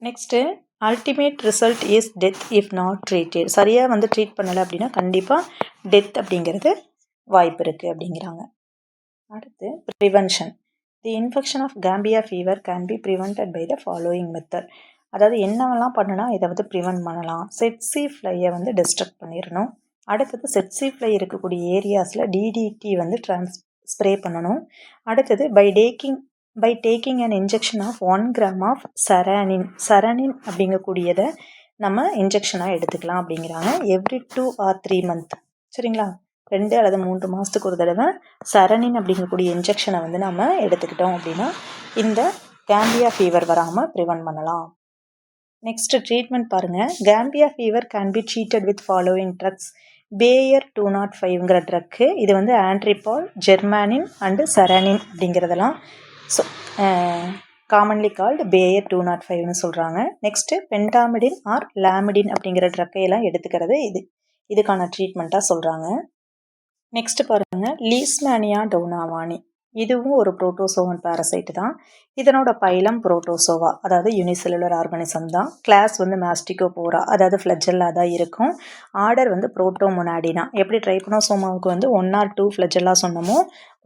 Next ultimate result is death if not treated. சரியாக வந்து ட்ரீட் பண்ணலை அப்படின்னா கண்டிப்பாக டெத் அப்படிங்கிறது வாய்ப்பு இருக்குது அப்படிங்கிறாங்க. அடுத்து prevention. The infection of Gambia fever can be prevented by the following method. அதாவது என்னவெல்லாம் பண்ணுனா இதை வந்து ப்ரிவென்ட் பண்ணலாம். tsetse ஃப்ளையை வந்து டிஸ்ட்ரக்ட் பண்ணிடணும். அடுத்தது tsetse ஃப்ளை இருக்கக்கூடிய ஏரியாஸில் டிடிடி வந்து ஸ்ப்ரே பண்ணணும். அடுத்தது by taking an injection of 1 gram of சரனின் அப்படிங்கக்கூடியதை நம்ம இன்ஜெக்ஷனாக எடுத்துக்கலாம் அப்படிங்கிறாங்க. Every 2 or 3 month. சரிங்களா? 2 அல்லது 3 மாதத்துக்கு ஒரு தடவை சரனின் அப்படிங்கக்கூடிய இன்ஜெக்ஷனை வந்து நம்ம எடுத்துக்கிட்டோம் அப்படின்னா இந்த கேம்பியா ஃபீவர் வராமல் ப்ரிவென்ட் பண்ணலாம். நெக்ஸ்ட் ட்ரீட்மெண்ட் பாருங்கள். Gambia fever can be treated with following drugs. Bayer 205ங்கிற ட்ரக்கு, இது வந்து ஆண்ட்ரிபால், ஜெர்மானின் அண்டு சரனின் அப்படிங்கிறதெல்லாம் காமன்லி கால்டு பேயர் 205ன்னு சொல்கிறாங்க. நெக்ஸ்ட்டு பென்டாமிடின் ஆர் லாமிடின் அப்படிங்கிற ட்ரக்கையெல்லாம் எடுத்துக்கிறது இதுக்கான ட்ரீட்மெண்ட்டாக சொல்கிறாங்க. நெக்ஸ்ட்டு பாருங்கள், லீஸ்மேனியா டவுனாவானி. இதுவும் ஒரு புரோட்டோசோவன் பேரசைட்டு தான். இதனோட பைலம் புரோட்டோசோவா, அதாவது யூனிசெல்லுலர் ஆர்கானிசம் தான். கிளாஸ் வந்து மாஸ்டிகோபோரா, அதாவது ஃப்ளெஜெல்லா தான் இருக்கும். ஆர்டர் வந்து புரோட்டோமொனாடினா. எப்படி ட்ரைபனோசோமாவுக்கு வந்து 1 or 2 ஃப்ளெஜெல்லா சொன்னமோ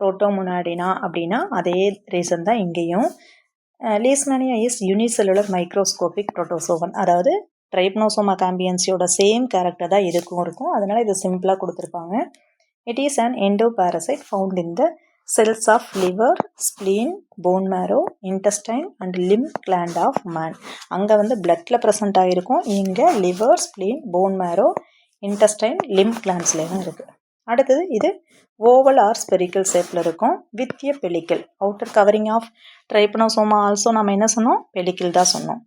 புரோட்டோமொனாடினா அப்படின்னா அதே ரீசன் தான் இங்கேயும். லீஸ்மேனியா இஸ் யூனிசெல்லுலர் மைக்ரோஸ்கோபிக் புரோட்டோசோவன். அதாவது ட்ரைபனோசோமா கேம்பியன்சியோட சேம் கேரக்டர் தான் இதுக்கும் இருக்கும். அதனால் இது சிம்பிளாக கொடுத்துருப்பாங்க. It is an endoparasite found in the cells of liver, spleen, bone marrow, intestine and lymph gland of man. அங்கே வந்து பிளட்ல ப்ரெசென்ட் ஆகிருக்கும். இங்கே liver, spleen, bone marrow, intestine, lymph கிளாண்ட்ஸ்லாம் இருக்குது. அடுத்தது இது ஓவல் ஆர் ஸ்பெரிக்கல் ஷேப்பில் இருக்கும் with a pellicle. Outer covering of Trypanosoma also நம்ம என்ன சொன்னோம்? பெலிக்கிள் தான் சொன்னோம்.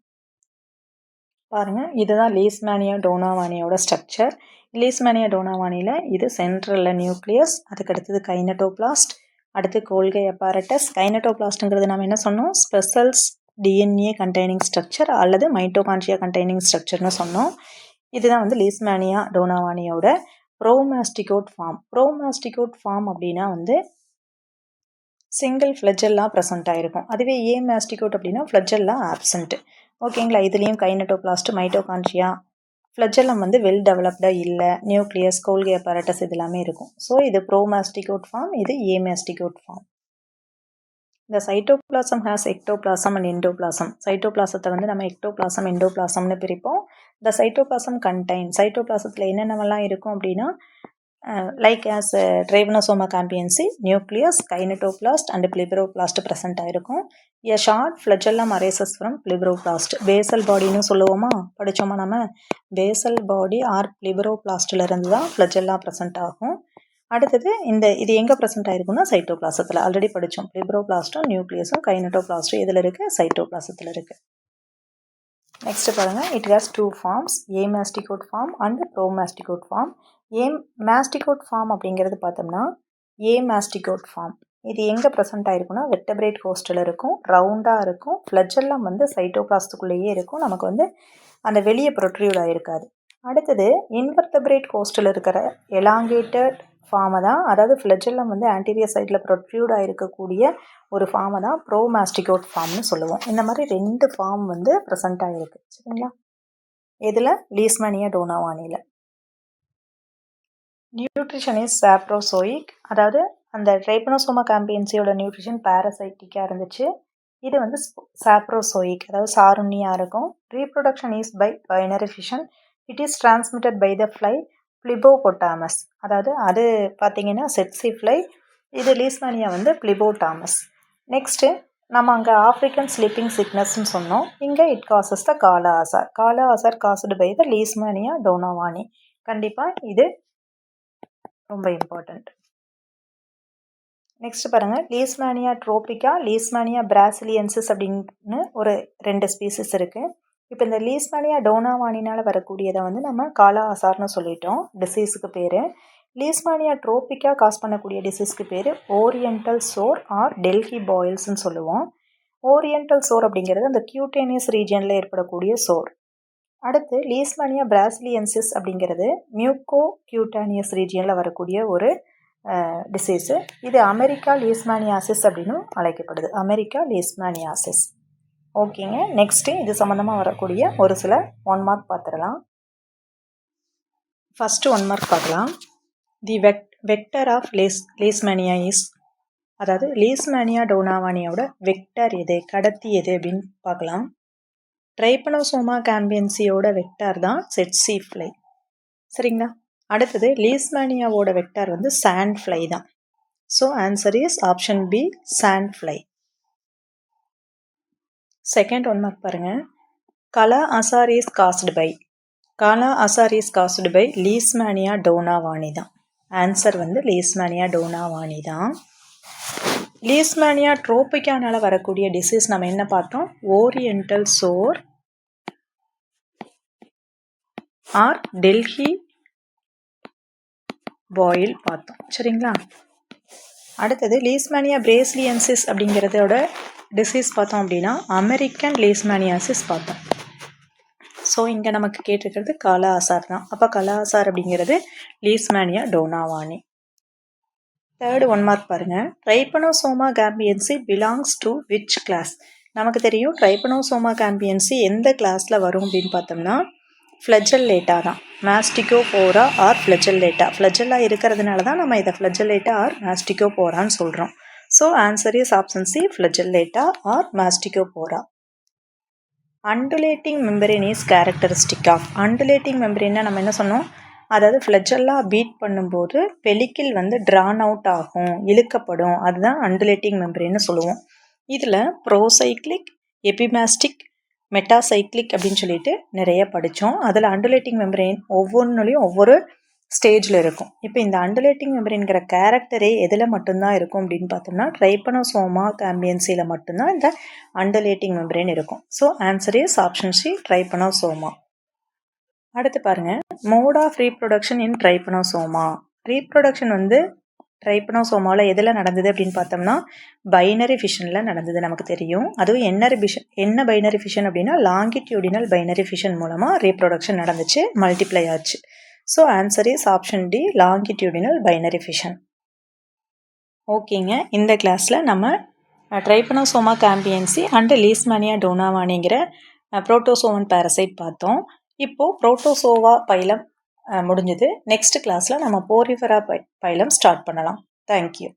பாருங்கள், இதுதான் லீஷ்மேனியா டோனாவானியோட ஸ்ட்ரக்சர். லீஷ்மேனியா டோனாவானியில் இது சென்ட்ரலில் நியூக்ளியஸ், அதுக்கடுத்தது கைனட்டோபிளாஸ்ட், அடுத்து கோல்கை அப்பாரட்டஸ். கைனட்டோபிளாஸ்ட்டுங்கிறது நம்ம என்ன சொன்னோம்? ஸ்பெஷல்ஸ் டிஎன்ஏ கண்டெய்னிங் ஸ்ட்ரக்சர் அல்லது மைட்டோகாண்ட்ரியா கண்டெய்னிங் ஸ்ட்ரக்சர்னு சொன்னோம். இதுதான் வந்து லீஷ்மேனியா டோனாவானியோட ப்ரோமாஸ்டிகோட் ஃபார்ம். ப்ரோமாஸ்டிகோட் ஃபார்ம் அப்படின்னா வந்து சிங்கிள் ஃப்ளெஜெல்லாம் ப்ரெசென்ட் ஆகிருக்கும். அதுவே ஏமாஸ்டிகோட் அப்படின்னா ஃப்ளெஜெல்லாம் ஆப்சண்ட். ஓகேங்களா? இதுலேயும் கைனட்டோபிளாஸ்ட், மைட்டோகாண்ட்ரியா, ஃப்ளெஜெல்லம் வந்து வெல் டெவலப்டாக இல்லை, நியூக்ளியஸ், கோல்கி அப்பரட்டஸ் இது எல்லாமே இருக்கும். ஸோ இது ப்ரோமாஸ்டிகோட் ஃபார்ம், இது ஏமாஸ்டிகோட் ஃபார்ம். இந்த cytoplasm has ectoplasm and endoplasm. சைட்டோபிளாசத்தை வந்து நம்ம எக்டோபிளாசம், எண்டோபிளாசம்னு பிரிப்போம். இந்த சைட்டோபிளாசம் கண்டைன், சைட்டோபிளாசத்தில் என்னென்னலாம் இருக்கும் அப்படின்னா like as Trypanosoma gambiense, nucleus, kinetoplast and blepharoplast present ஆகிருக்கும். A short flagellum arises from blepharoplast. Basal பாடின்னு சொல்லுவோமா, படித்தோமா நம்ம? பேசல் பாடி ஆர் பிளிபரோபிளாஸ்டிலிருந்து தான் ஃப்ளெஜெல்லாம் ப்ரெசென்ட் ஆகும். அடுத்தது இது எங்கே ப்ரெசென்ட் ஆகிருக்குன்னா சைட்டோபிளாசத்தில். ஆல்ரெடி படித்தோம். பிளிபரோபிளாஸ்ட்டும் நியூக்ளியஸும் கைனட்டோபிளாஸ்ட்டும் இதில் இருக்குது, சைட்டோபிளாசத்தில் இருக்குது. நெக்ஸ்ட் பாருங்கள், it has two forms, amastigote form and promastigote form. Mastigote form அப்படிங்கிறது பார்த்தோம்னா ஏமாஸ்டிகோட் ஃபார்ம். இது எங்கே ப்ரெசென்ட் ஆகிருக்குன்னா வெர்டெப்ரேட் ஹோஸ்டில் இருக்கும், ரவுண்டாக இருக்கும், ஃப்ளெஜெல்லாம் வந்து சைட்டோபிளாஸ்டுக்குள்ளேயே இருக்கும், நமக்கு வந்து அந்த வெளியே ப்ரொட்ரியூட் ஆகிருக்காது. அடுத்தது இன்வெர்டெப்ரேட் ஹோஸ்டில் இருக்கிற எலாங்கேட்டட் ஃபார்மை தான், அதாவது ஃப்ளெஜெல்லம் வந்து ஆன்டீரியர் சைடில் ப்ரொட்ரியூட் ஆகிருக்கக்கூடிய ஒரு ஃபார்மை தான் ப்ரோமாஸ்டிகோட் ஃபார்ம்னு சொல்லுவோம். இந்த மாதிரி 2 ஃபார்ம் வந்து ப்ரெசென்ட் ஆகிருக்கு. சரிங்களா? இதில் லீஷ்மேனியா டோனாவானியில் நியூட்ரிஷன் இஸ் சாப்ரோசோயிக். அதாவது அந்த ட்ரைபனோசோமா கேம்பியன்சியோட நியூட்ரிஷன் பாரசைட்டிக்காக இருந்துச்சு. இது வந்து சாப்ரோசோயிக், அதாவது சாருண்ணியாக இருக்கும். Reproduction is by binary fission. It is transmitted by the fly Phlebotomus. அதாவது அது பார்த்தீங்கன்னா செட்சி ஃப்ளை. இது லீஷ்மேனியா வந்து பிளிபோடாமஸ். நெக்ஸ்ட்டு நம்ம அங்கே ஆஃப்ரிக்கன் ஸ்லீப்பிங் சிக்னஸ்ன்னு சொன்னோம். இங்கே it causes the kala azar. Kala azar caused by the Leishmania donovani. கண்டிப்பாக இது ரொம்ப இம்பார்ட்டண்ட். நெக்ஸ்ட் பாருங்கள், லீஷ்மேனியா ட்ரோபிகா, லீஷ்மேனியா பிராசிலியன்சிஸ் அப்படின்னு ஒரு 2 ஸ்பீசிஸ் இருக்குது. இப்போ இந்த லீஷ்மேனியா டோனாவானினால் வரக்கூடியதை வந்து நம்ம காலா அசார்னு சொல்லிட்டோம். டிசீஸுக்கு பேர் லீஷ்மேனியா ட்ரோபிகா காஸ் பண்ணக்கூடிய டிசீஸ்க்கு பேர் ஓரியண்டல் சோர் ஆர் டெல்ஹி பாயில்ஸ்ன்னு சொல்லுவோம். ஓரியண்டல் சோர் அப்படிங்கிறது அந்த கியூட்டேனியஸ் ரீஜியனில் ஏற்படக்கூடிய சோர். அடுத்து லீஷ்மேனியா பிராசிலியன்சிஸ் அப்படிங்கிறது மியூக்கோ கியூட்டானியஸ் ரீஜியனில் வரக்கூடிய ஒரு டிசீஸு. இது அமெரிக்கா லீஷ்மேனியாசிஸ் அப்படின்னு அழைக்கப்படுது. America leishmaniasis. ஓகேங்க. நெக்ஸ்ட்டு இது சம்மந்தமாக வரக்கூடிய ஒரு சில 1 மார்க் பார்த்துடலாம். ஃபஸ்ட்டு 1 மார்க் பார்க்கலாம். தி வெக்டர் ஆஃப் லீஷ்மேனியா இஸ், அதாவது லீஷ்மேனியா டோனாவானியோட வெக்டர் எது, கடத்தி எது அப்படின்னு பார்க்கலாம். ட்ரைபனோசோமா கேம்பியன்சியோட வெக்டார் தான் செட்சி ஃப்ளை. சரிங்களா? அடுத்தது லீஷ்மேனியாவோட வெக்டார் வந்து சாண்ட் ஃப்ளை தான். So answer is option B, sand fly. Second 1 mark பாருங்கள். Kala azar is caused by. Kala azar is caused by Leishmania donovani தான். ஆன்சர் வந்து லீஷ்மேனியா டோனாவானி தான். லீஷ்மேனியா ட்ரோபிக்கானால வரக்கூடிய டிசீஸ் நம்ம என்ன பார்த்தோம்? ஓரியண்டல் சோர் ஆர் டெல்ஹி பாயில் பார்த்தோம். சரிங்களா? அடுத்தது லீஷ்மேனியா பிரேசிலியன்சிஸ் அப்படிங்கிறதோட டிசீஸ் பார்த்தோம் அப்படின்னா அமெரிக்கன் லீஷ்மேனியாசிஸ் பார்த்தோம். ஸோ இங்கே நமக்கு கேட்டிருக்கிறது காலா அசார் தான். அப்போ காலா அசார் அப்படிங்கிறது லீஷ்மேனியா டோனாவானி. தேர்டு 1 மார்க் பாருங்கள். ட்ரைபனோசோமா கேம்பியன்சி பிலாங்ஸ் டு விச் கிளாஸ்? நமக்கு தெரியும் ட்ரைபனோசோமா கேம்பியன்சி எந்த கிளாஸில் வரும் அப்படின்னு பார்த்தோம்னா ஃப்ளெஜல்லேட்டா தான். மாஸ்டிகோபோரா ஆர் ஃப்ளெஜல்லேட்டா. ஃப்ளெஜல்லா இருக்கிறதுனால தான் நம்ம இதை ஃப்ளெஜல்லேட்டா ஆர் மாஸ்டிகோபோரான்னு சொல்கிறோம். So answer is option C, flagellata or mastigophora. Undulating membrane is characteristic of. Undulating மெம்பரேன்னா நம்ம என்ன சொன்னோம்? அதாவது ஃப்ளெஜெல்லா பீட் பண்ணும்போது பெலிக்கில் வந்து ட்ரான் அவுட் ஆகும், இழுக்கப்படும். அதுதான் அண்டுலேட்டிங் மெம்பரேன்னு சொல்லுவோம். இதில் ப்ரோசைக்ளிக், எபிமாஸ்டிக், மெட்டாசைக்ளிக் அப்படின்னு சொல்லிட்டு நிறைய படித்தோம். அதில் அண்டுலேட்டிங் மெம்பரேன் ஒவ்வொன்றுலையும் ஒவ்வொரு ஸ்டேஜில் இருக்கும். இப்போ இந்த அண்டுலேட்டிங் மெம்பரேன்கிற கேரக்டரே எதில் மட்டும்தான் இருக்கும் அப்படின்னு பார்த்தோம்னா ட்ரைபனோசோமா கேம்பியன்சியில் மட்டும்தான் இந்த அண்டுலேட்டிங் மெம்பரேன் இருக்கும். So answer is option C, Trypanosoma. அடுத்து பாருங்க, mode of reproduction in Trypanosoma. Reproduction வந்து ட்ரைபனோசோமாவில் எதில் நடந்தது அப்படின்னு பார்த்தோம்னா பைனரி ஃபிஷனில் நடந்தது, நமக்கு தெரியும். அதுவும் என்ன பைனரி ஃபிஷன் அப்படின்னா லாங்கிடியூடினல் பைனரி ஃபிஷன் மூலமாக ரீப்ரொடக்ஷன் நடந்துச்சு, மல்டிப்ளை ஆச்சு. So answer is option D, longitudinal binary fission. ஓகேங்க, இந்த கிளாஸில் நம்ம ட்ரைபனோசோமா கேம்பியன்சி அண்டு லீஸ்மேனியா டோனாவானிங்கிற புரோட்டோசோவன் பேரசைட் பார்த்தோம். இப்போது புரோட்டோசோவா பைலம் முடிஞ்சது. நெக்ஸ்ட் கிளாஸில் நம்ம போரிஃபெரா பைலம் ஸ்டார்ட் பண்ணலாம். தேங்க்யூ.